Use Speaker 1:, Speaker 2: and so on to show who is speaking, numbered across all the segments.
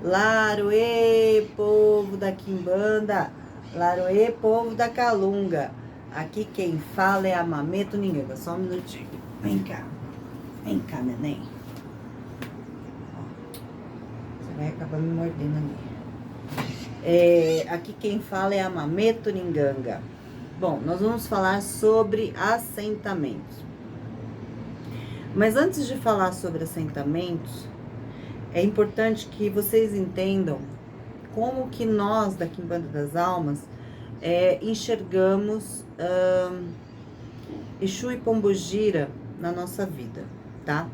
Speaker 1: Laroê, povo da Quimbanda. Laroê, povo da Calunga. Aqui quem fala é a Mameto Ninguém. Só um minutinho. Vem cá. Vem cá, neném. Você vai acabar me mordendo ali. Aqui quem fala é a Mameto Ninganga. Bom, nós vamos falar sobre assentamentos. Mas antes de falar sobre assentamentos, é importante que vocês entendam como que nós, da Quimbanda das Almas, enxergamos Exu e Pombogira na nossa vida, tá?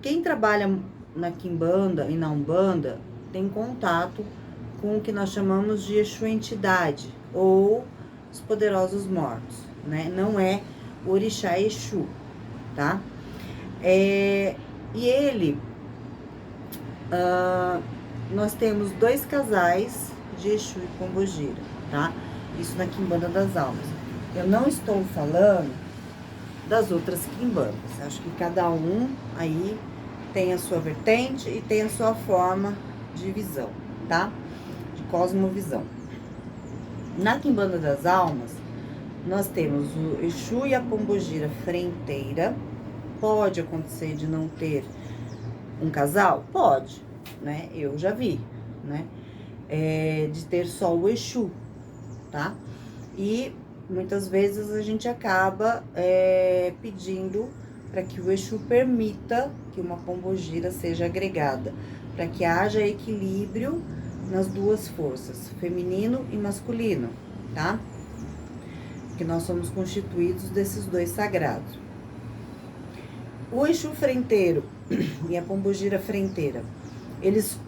Speaker 1: Quem trabalha na Quimbanda e na Umbanda tem contato com o que nós chamamos de Exu entidade ou os poderosos mortos, né? Não é o orixá Exu, tá? E ele, nós temos 2 casais de Exu e Pombogira, tá? Isso na Quimbanda das Almas. Eu não estou falando das outras quimbandas. Acho que cada um aí tem a sua vertente e tem a sua forma de visão, tá? De cosmovisão. Na Quimbanda das Almas, nós temos o Exu e a Pombogira frenteira. Pode acontecer de não ter um casal? Pode, né? Eu já vi, né? De ter só o Exu, tá? E muitas vezes a gente acaba pedindo para que o Exu permita que uma Pombogira seja agregada, para que haja equilíbrio nas duas forças, feminino e masculino, tá? Porque nós somos constituídos desses 2 sagrados. O Exu frenteiro e a Pombogira frenteira, eles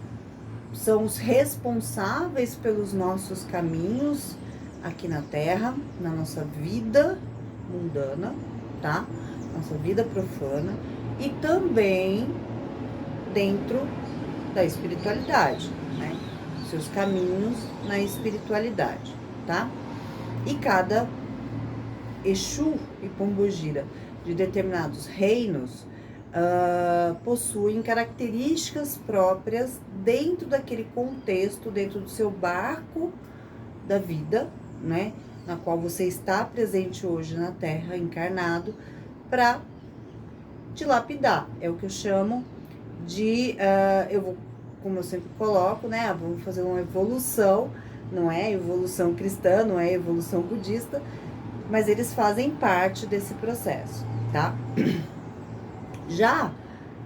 Speaker 1: são os responsáveis pelos nossos caminhos aqui na Terra, na nossa vida mundana, tá? Nossa vida profana e também dentro da espiritualidade, né? Seus caminhos na espiritualidade, tá? E cada Exu e Pombogira de determinados reinos possuem características próprias dentro daquele contexto, dentro do seu barco da vida, né? Na qual você está presente hoje na Terra, encarnado, para te lapidar. É o que eu chamo de, como eu sempre coloco, né? Vamos fazer uma evolução, não é evolução cristã, não é evolução budista, mas eles fazem parte desse processo, tá? Já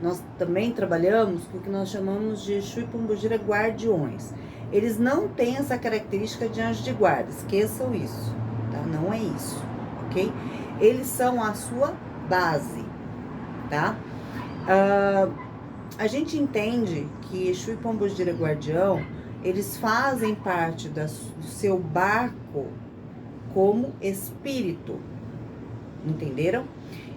Speaker 1: nós também trabalhamos com o que nós chamamos de Exu e Pombogira guardiões. Eles não têm essa característica de anjo de guarda, esqueçam isso, tá? Não é isso, ok? Eles são a sua base, tá? A gente entende que Exu e Pombogira guardião, eles fazem parte do seu barco como espírito, entenderam?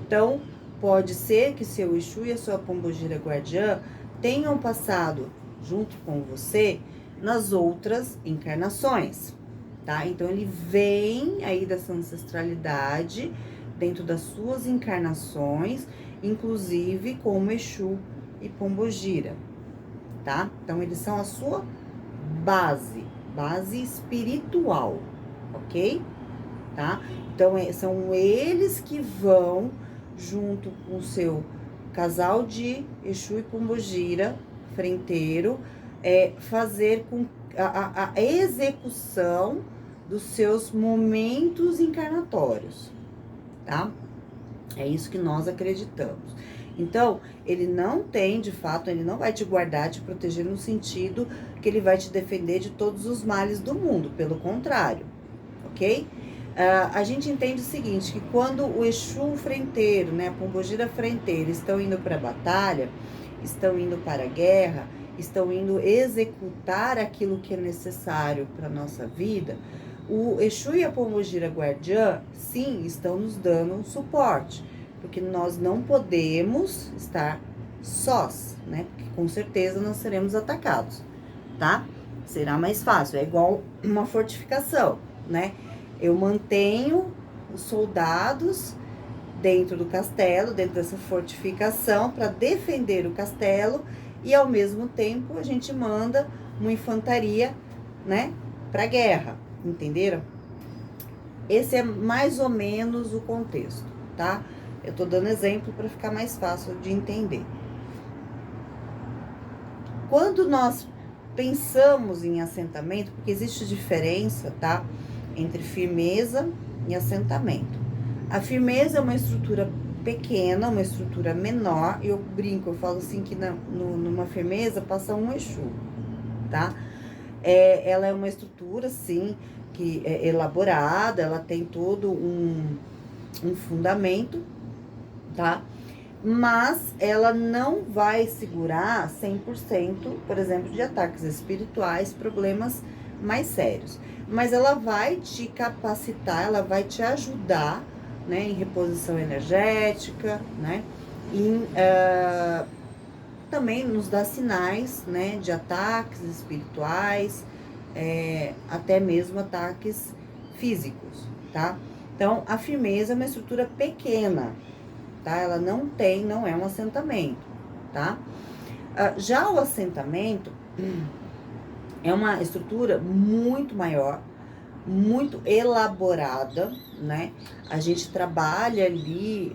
Speaker 1: Então, pode ser que seu Exu e a sua Pombogira guardiã tenham passado junto com você nas outras encarnações, tá? Então, ele vem aí dessa ancestralidade dentro das suas encarnações, inclusive como Exu e Pombogira, tá? Então, eles são a sua base espiritual, ok? Tá? Então, são eles que vão, junto com o seu casal de Exu e Pombogira frenteiro, fazer com a execução dos seus momentos encarnatórios, tá? É isso que nós acreditamos. Então, ele não tem, de fato, ele não vai te guardar, te proteger no sentido que ele vai te defender de todos os males do mundo, pelo contrário, ok? A gente entende o seguinte, que quando o Exu frenteiro, né, a Pombogira frenteira estão indo para a batalha, estão indo para a guerra, estão indo executar aquilo que é necessário para a nossa vida, o Exu e a Pombogira guardiã, sim, estão nos dando um suporte, porque nós não podemos estar sós, né, porque com certeza nós seremos atacados, tá? Será mais fácil, é igual uma fortificação, né? Eu mantenho os soldados dentro do castelo, dentro dessa fortificação, para defender o castelo, e ao mesmo tempo a gente manda uma infantaria, né, pra guerra, entenderam? Esse é mais ou menos o contexto, tá? Eu tô dando exemplo para ficar mais fácil de entender. Quando nós pensamos em assentamento, porque existe diferença, tá? Entre firmeza e assentamento. A firmeza é uma estrutura pequena, uma estrutura menor. Eu brinco, eu falo assim que numa firmeza passa um Exu, tá? Ela é uma estrutura, sim, que é elaborada, ela tem todo um fundamento, tá? Mas ela não vai segurar 100%, por exemplo, de ataques espirituais, problemas mais sérios. Mas ela vai te capacitar, ela vai te ajudar, né, em reposição energética, né, também nos dá sinais, né, de ataques espirituais, até mesmo ataques físicos, tá? Então, a firmeza é uma estrutura pequena, tá? Ela não é um assentamento, tá? Já o assentamento é uma estrutura muito maior, muito elaborada, né? A gente trabalha ali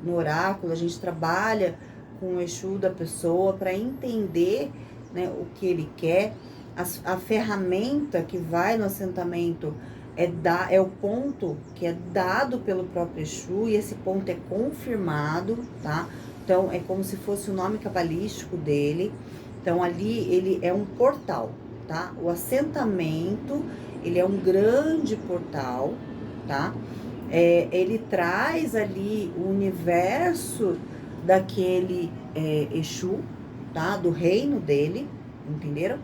Speaker 1: no oráculo, a gente trabalha com o Exu da pessoa para entender, né, o que ele quer. A ferramenta que vai no assentamento é o ponto que é dado pelo próprio Exu, e esse ponto é confirmado, tá? Então, é como se fosse o nome cabalístico dele. Então, ali ele é um portal, tá? O assentamento, ele é um grande portal, tá? Ele traz ali o universo daquele Exu, tá? Do reino dele, entenderam?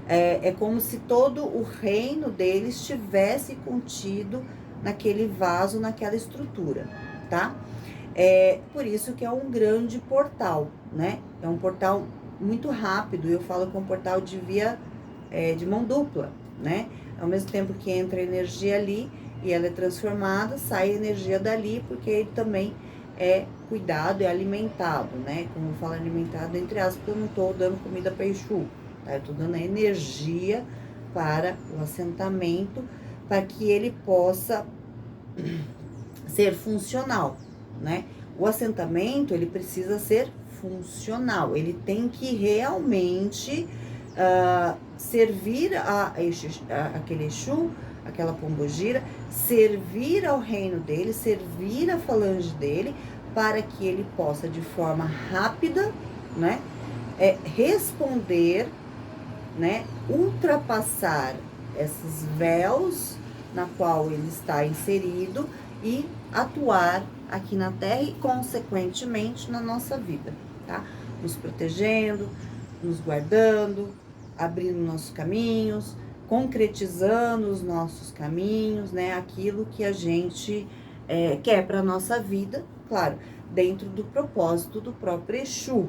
Speaker 1: É como se todo o reino dele estivesse contido naquele vaso, naquela estrutura, tá? Por isso que é um grande portal, né? É um portal muito rápido, eu falo que é um portal de via de mão dupla, né? Ao mesmo tempo que entra a energia ali e ela é transformada, sai a energia dali, porque ele também é cuidado, é alimentado, né? Como eu falo alimentado, entre aspas, porque eu não tô dando comida para Exu, tá? Eu tô dando a energia para o assentamento, para que ele possa ser funcional, né? O assentamento, ele precisa ser funcional, ele tem que realmente servir aquele Exu, aquela pombogira, servir ao reino dele, servir a falange dele, para que ele possa, de forma rápida, né, responder, né, ultrapassar esses véus na qual ele está inserido e atuar aqui na Terra e, consequentemente, na nossa vida, tá? Nos protegendo, nos guardando, abrindo nossos caminhos, concretizando os nossos caminhos, né? Aquilo que a gente quer para nossa vida, claro, dentro do propósito do próprio Exu,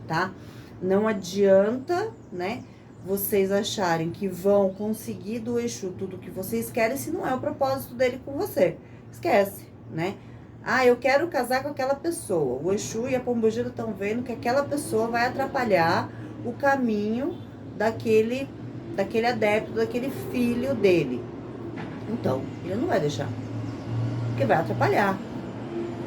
Speaker 1: tá? Não adianta, né, vocês acharem que vão conseguir do Exu tudo que vocês querem se não é o propósito dele com você. Esquece, né? Ah, eu quero casar com aquela pessoa. O Exu e a pombogira estão vendo que aquela pessoa vai atrapalhar o caminho daquele adepto, daquele filho dele. Então, ele não vai deixar, porque vai atrapalhar.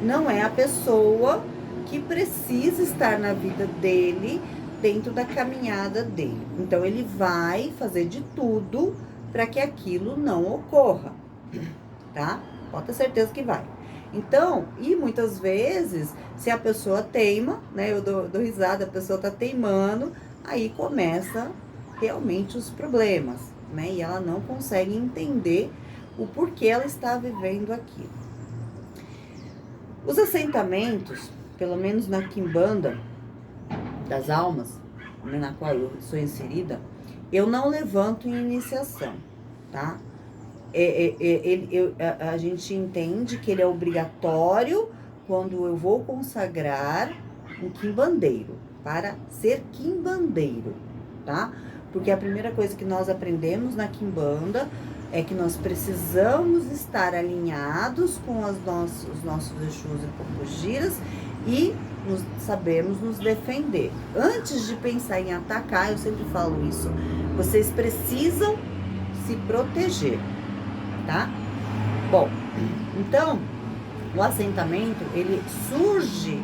Speaker 1: Não é a pessoa que precisa estar na vida dele, dentro da caminhada dele. Então, ele vai fazer de tudo para que aquilo não ocorra, tá? Pode ter certeza que vai. Então, e muitas vezes, se a pessoa teima, né, eu dou risada, a pessoa tá teimando, aí começa realmente os problemas, né, e ela não consegue entender o porquê ela está vivendo aquilo. Os assentamentos, pelo menos na Quimbanda das almas, né, na qual eu sou inserida, eu não levanto em iniciação, tá? A gente entende que ele é obrigatório quando eu vou consagrar um quimbandeiro, para ser quimbandeiro, tá? Porque a primeira coisa que nós aprendemos na Quimbanda é que nós precisamos estar alinhados com os nossos Exus e pombogiras e sabemos nos defender. Antes de pensar em atacar, eu sempre falo isso, vocês precisam se proteger, tá? Bom, então, o assentamento, ele surge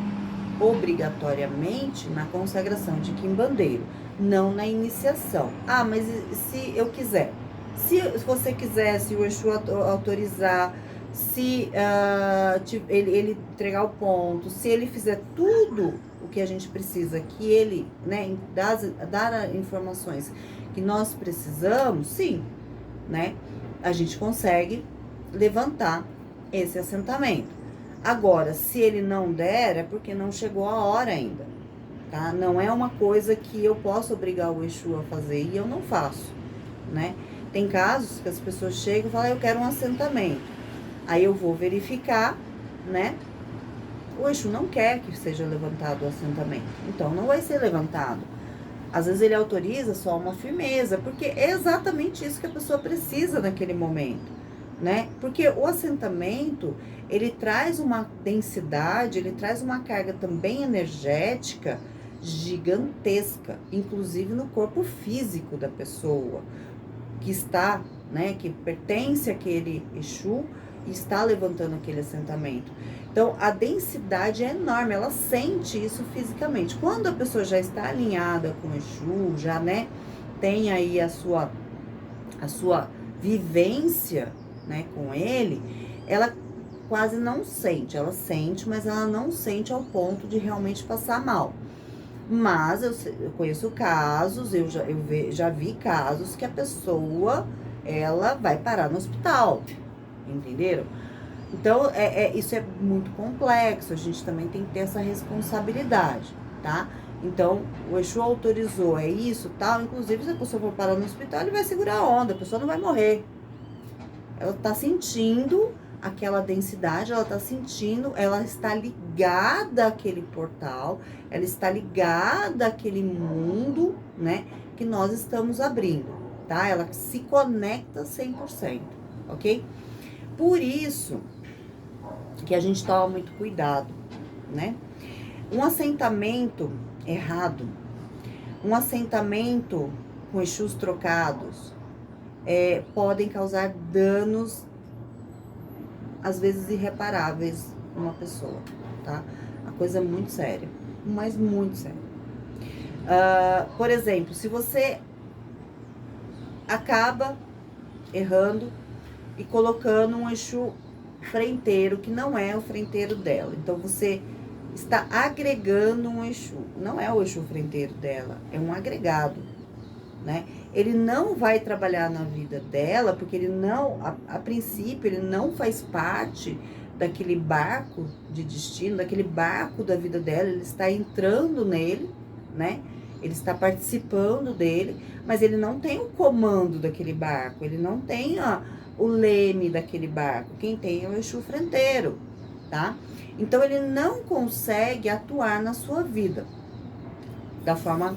Speaker 1: obrigatoriamente na consagração de quimbandeiro, não na iniciação. Ah, mas se eu quiser? Se você quiser, se o Exu autorizar, se ele entregar o ponto, se ele fizer tudo o que a gente precisa, que ele, né, dar informações que nós precisamos, sim, né, a gente consegue levantar esse assentamento. Agora, se ele não der, é porque não chegou a hora ainda, tá? Não é uma coisa que eu posso obrigar o Exu a fazer e eu não faço, né? Tem casos que as pessoas chegam e falam, eu quero um assentamento. Aí eu vou verificar, né? O Exu não quer que seja levantado o assentamento, então não vai ser levantado. Às vezes ele autoriza só uma firmeza, porque é exatamente isso que a pessoa precisa naquele momento, né? Porque o assentamento, ele traz uma densidade, ele traz uma carga também energética gigantesca, inclusive no corpo físico da pessoa, que está, né, que pertence àquele Exu e está levantando aquele assentamento. Então, a densidade é enorme, ela sente isso fisicamente. Quando a pessoa já está alinhada com o Exu, já, né, tem aí a sua vivência, né, com ele, ela quase não sente. Ela sente, mas ela não sente ao ponto de realmente passar mal. Mas eu conheço casos, eu já vi casos que a pessoa, ela vai parar no hospital, entenderam? Então, isso é muito complexo, a gente também tem que ter essa responsabilidade, tá? Então, o Exu autorizou, é isso, tal, inclusive se a pessoa for parar no hospital, ele vai segurar a onda, a pessoa não vai morrer. Ela tá sentindo aquela densidade, ela tá sentindo, ela está ligada àquele portal, ela está ligada àquele mundo, né, que nós estamos abrindo, tá? Ela se conecta 100%, ok? Por isso que a gente toma muito cuidado, né? Um assentamento errado, um assentamento com Exus trocados, podem causar danos, às vezes irreparáveis, numa pessoa, tá? Uma coisa muito séria, mas muito séria. Por exemplo, se você acaba errando e colocando um Exu frenteiro, que não é o frenteiro dela. Então, você está agregando um Exu. Não é o Exu frenteiro dela, é um agregado, né? Ele não vai trabalhar na vida dela, porque ele não, a princípio, ele não faz parte daquele barco de destino, daquele barco da vida dela. Ele está entrando nele, né? Ele está participando dele, mas ele não tem o comando daquele barco, ele não tem o leme daquele barco. Quem tem é o Exu frenteiro, tá? Então, ele não consegue atuar na sua vida da forma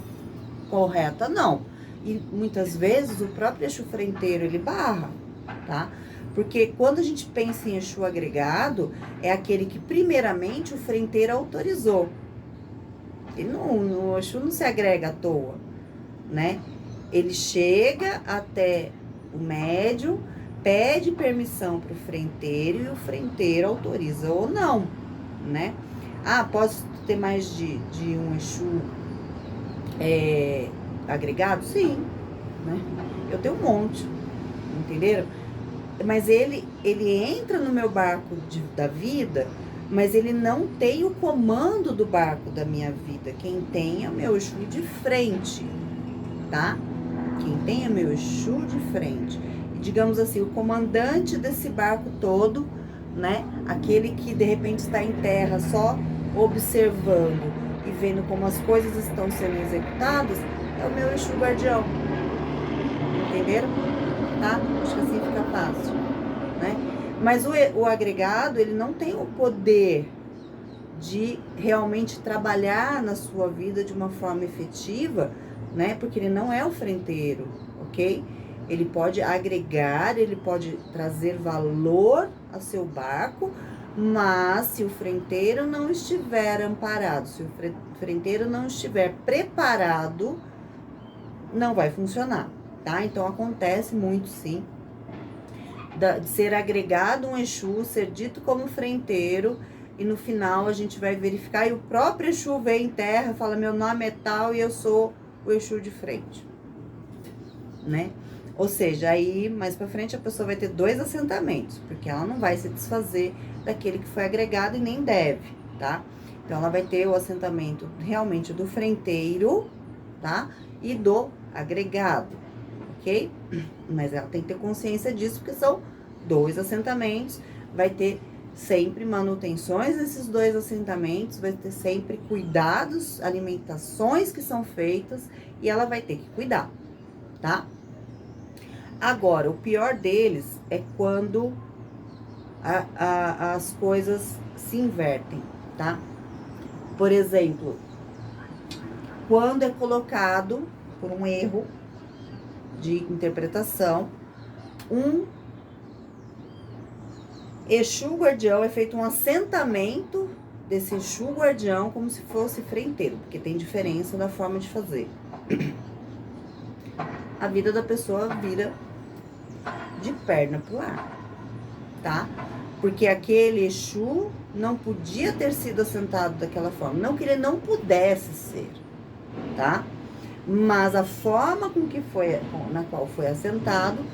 Speaker 1: correta, não. E muitas vezes o próprio Exu frenteiro, ele barra, tá? Porque quando a gente pensa em Exu agregado, é aquele que primeiramente o frenteiro autorizou. O Exu não se agrega à toa, né? Ele chega até o médium, pede permissão para o frenteiro e o frenteiro autoriza ou não, né? Ah, posso ter mais de um Exu agregado? Sim, né? Eu tenho um monte, entenderam? Mas ele entra no meu barco da vida, mas ele não tem o comando do barco da minha vida. Quem tem é o meu Exu de frente, tá? Quem tem é meu Exu de frente. E, digamos assim, o comandante desse barco todo, né? Aquele que de repente está em terra só observando e vendo como as coisas estão sendo executadas, é o meu Exu guardião. Entenderam? Tá? Acho que assim fica fácil, né? Mas o agregado, ele não tem o poder de realmente trabalhar na sua vida de uma forma efetiva, né? Porque ele não é o frenteiro, ok? Ele pode agregar, ele pode trazer valor a seu barco, Mas se o frenteiro não estiver amparado, se o frenteiro não estiver preparado, não vai funcionar, tá? Então acontece muito sim de ser agregado um Exu, ser dito como frenteiro, e no final a gente vai verificar e o próprio Exu vem em terra, fala meu nome é tal e eu sou o Exu de frente, né? Ou seja, aí mais pra frente a pessoa vai ter 2 assentamentos, porque ela não vai se desfazer daquele que foi agregado e nem deve, tá? Então ela vai ter o assentamento realmente do frenteiro, tá? E do agregado, ok? Mas ela tem que ter consciência disso, porque são 2 assentamentos, vai ter sempre manutenções desses 2 assentamentos, vai ter sempre cuidados, alimentações que são feitas, e ela vai ter que cuidar, tá? Agora, o pior deles é quando as coisas se invertem, tá? Por exemplo, quando é colocado, por um erro de interpretação, um Exu guardião, é feito um assentamento desse Exu guardião como se fosse frenteiro, porque tem diferença da forma de fazer. A vida da pessoa vira de perna pro ar, tá? Porque aquele Exu não podia ter sido assentado daquela forma, não que ele não pudesse ser, tá? Mas a forma com que foi, na qual foi assentado,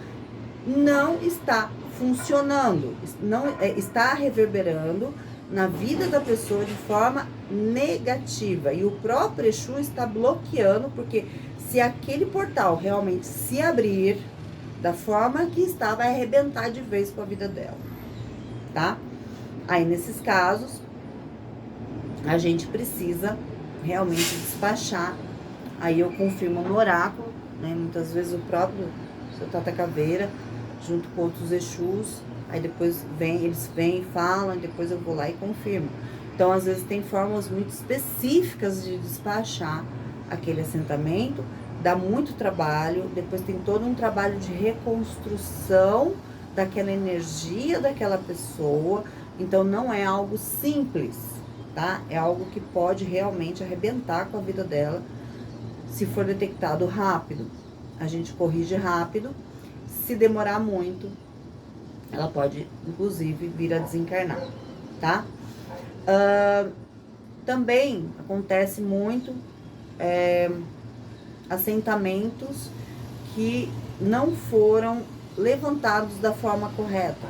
Speaker 1: não está funcionando, não está reverberando na vida da pessoa de forma negativa, e o próprio Exu está bloqueando, porque se aquele portal realmente se abrir da forma que está, vai arrebentar de vez com a vida dela, tá? Aí nesses casos a gente precisa realmente despachar. Aí eu confirmo no oráculo, né? Muitas vezes o próprio seu Tata Caveira, junto com outros Exus, aí depois eles vêm e falam, e depois eu vou lá e confirmo. Então, às vezes, tem formas muito específicas de despachar aquele assentamento, dá muito trabalho, depois tem todo um trabalho de reconstrução daquela energia daquela pessoa, então não é algo simples, tá? É algo que pode realmente arrebentar com a vida dela, se for detectado rápido. A gente corrige rápido. Se demorar muito, ela pode, inclusive, vir a desencarnar, tá? Também acontece muito assentamentos que não foram levantados da forma correta.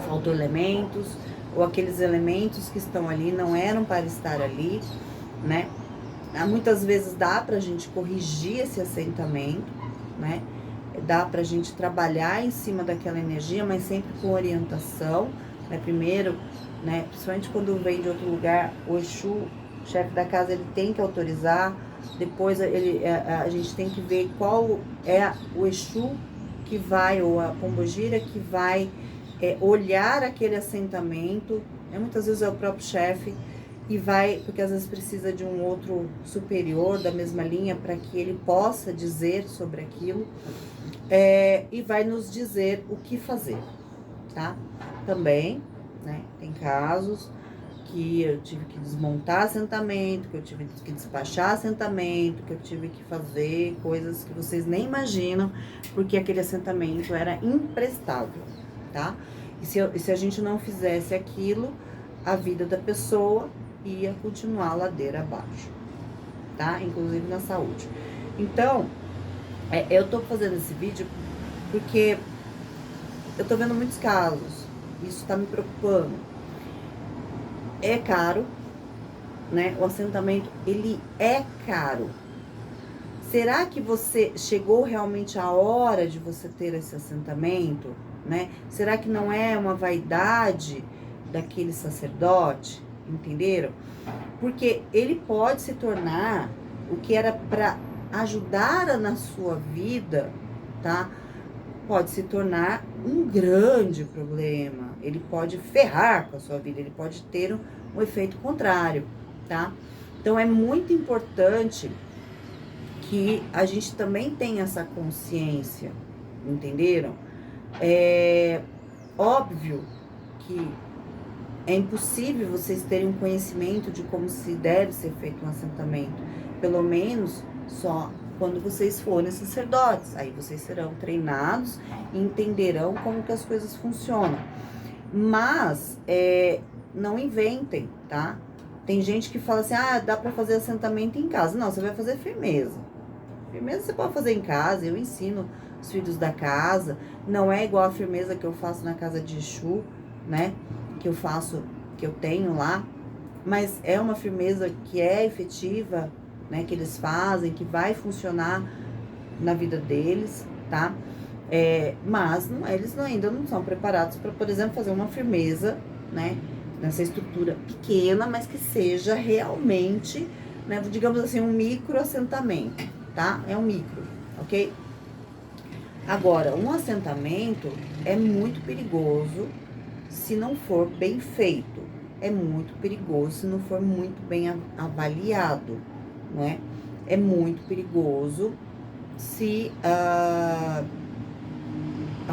Speaker 1: Faltam elementos, ou aqueles elementos que estão ali não eram para estar ali, né? Muitas vezes dá pra gente corrigir esse assentamento, né? Dá pra gente trabalhar em cima daquela energia, mas sempre com orientação, né? Primeiro, né? Principalmente quando vem de outro lugar, o Exu, o chefe da casa, ele tem que autorizar. Depois a gente tem que ver qual é o Exu que vai, ou a pombogira que vai olhar aquele assentamento, né? Muitas vezes é o próprio chefe, e vai, porque às vezes precisa de um outro superior da mesma linha para que ele possa dizer sobre aquilo, e vai nos dizer o que fazer, tá? Também, né, tem casos que eu tive que desmontar assentamento, que eu tive que despachar assentamento, que eu tive que fazer coisas que vocês nem imaginam, porque aquele assentamento era imprestável, tá? E se a gente não fizesse aquilo, a vida da pessoa ia continuar ladeira abaixo, tá? Inclusive na saúde. Então, eu tô fazendo esse vídeo porque eu tô vendo muitos casos, isso tá me preocupando. É caro, né? O assentamento, ele é caro. Será que você chegou realmente a hora de você ter esse assentamento, né? Será que não é uma vaidade daquele sacerdote? Entenderam? Porque ele pode se tornar o que era para ajudar na sua vida, tá? Pode se tornar um grande problema. Ele pode ferrar com a sua vida, ele pode ter um efeito contrário, tá? Então é muito importante que a gente também tenha essa consciência, entenderam? É óbvio que é impossível vocês terem um conhecimento de como se deve ser feito um assentamento. Pelo menos só quando vocês forem sacerdotes. Aí vocês serão treinados e entenderão como que as coisas funcionam. Mas não inventem, tá? Tem gente que fala assim, dá pra fazer assentamento em casa. Não, você vai fazer firmeza. Firmeza você pode fazer em casa, eu ensino os filhos da casa. Não é igual a firmeza que eu faço na casa de Exu, né? Que eu tenho lá. Mas é uma firmeza que é efetiva, né? Que eles fazem, que vai funcionar na vida deles, tá? Mas eles ainda não são preparados para, por exemplo, fazer uma firmeza, né? Nessa estrutura pequena, mas que seja realmente, né? Digamos assim, um micro assentamento, tá? É um micro, ok? Agora, um assentamento é muito perigoso se não for bem feito. É muito perigoso se não for muito bem avaliado, não é? É muito perigoso se a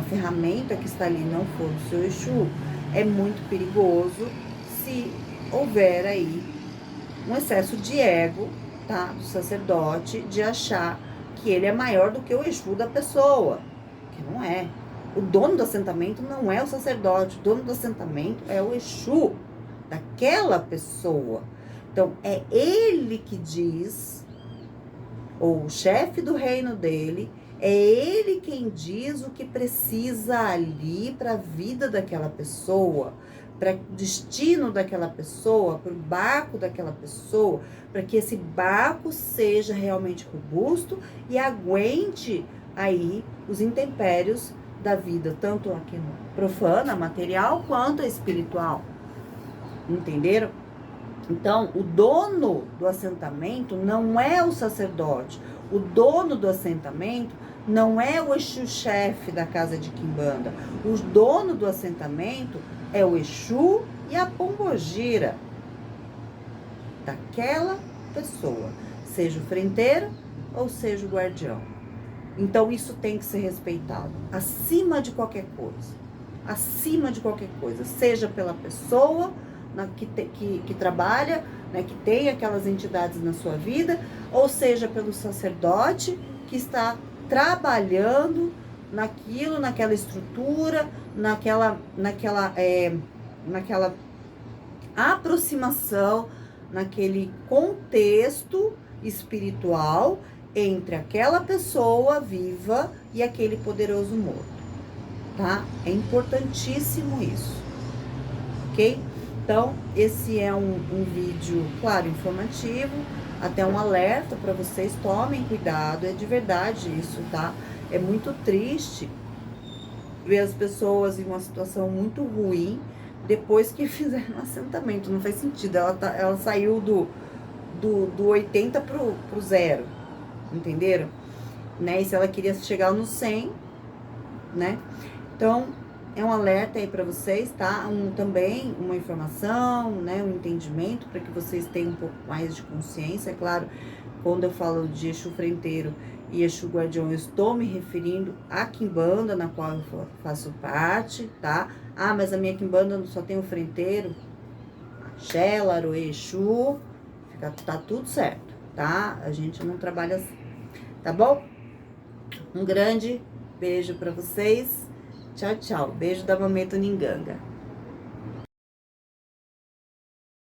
Speaker 1: ferramenta que está ali não for do seu Exu. É muito perigoso se houver aí um excesso de ego, tá? Do sacerdote, de achar que ele é maior do que o Exu da pessoa, que não é. O dono do assentamento não é o sacerdote, o dono do assentamento é o Exu daquela pessoa. Então, é ele que diz, ou o chefe do reino dele, é ele quem diz o que precisa ali para a vida daquela pessoa, para o destino daquela pessoa, para o barco daquela pessoa, para que esse barco seja realmente robusto e aguente aí os intempérios da vida, tanto aqui no profana, material, quanto espiritual. Entenderam? Então, o dono do assentamento não é o sacerdote. O dono do assentamento não é o Exu-chefe da casa de Quimbanda. O dono do assentamento é o Exu e a pombogira daquela pessoa, seja o frenteiro ou seja o guardião. Então, isso tem que ser respeitado, acima de qualquer coisa. Acima de qualquer coisa, seja pela pessoa que trabalha, né, que tem aquelas entidades na sua vida, ou seja pelo sacerdote que está trabalhando naquilo, naquela estrutura, naquela aproximação, naquele contexto espiritual entre aquela pessoa viva e aquele poderoso morto, tá? É importantíssimo isso, ok? Então, esse é um vídeo, claro, informativo, até um alerta para vocês, tomem cuidado, é de verdade isso, tá? É muito triste ver as pessoas em uma situação muito ruim depois que fizeram um assentamento, não faz sentido, ela saiu do 80 pro 0, entenderam? Né? E se ela queria chegar no 100, né? Então, é um alerta aí para vocês, tá? Também uma informação, né? Um entendimento para que vocês tenham um pouco mais de consciência. É claro, quando eu falo de Exu frenteiro e Exu guardião, eu estou me referindo à quimbanda na qual eu faço parte, tá? Mas a minha quimbanda só tem o frenteiro, Axé, Laroê, Exu, tá tudo certo, tá? A gente não trabalha assim, tá bom? Um grande beijo para vocês. Tchau, tchau. Beijo da Mamãe Toninganga.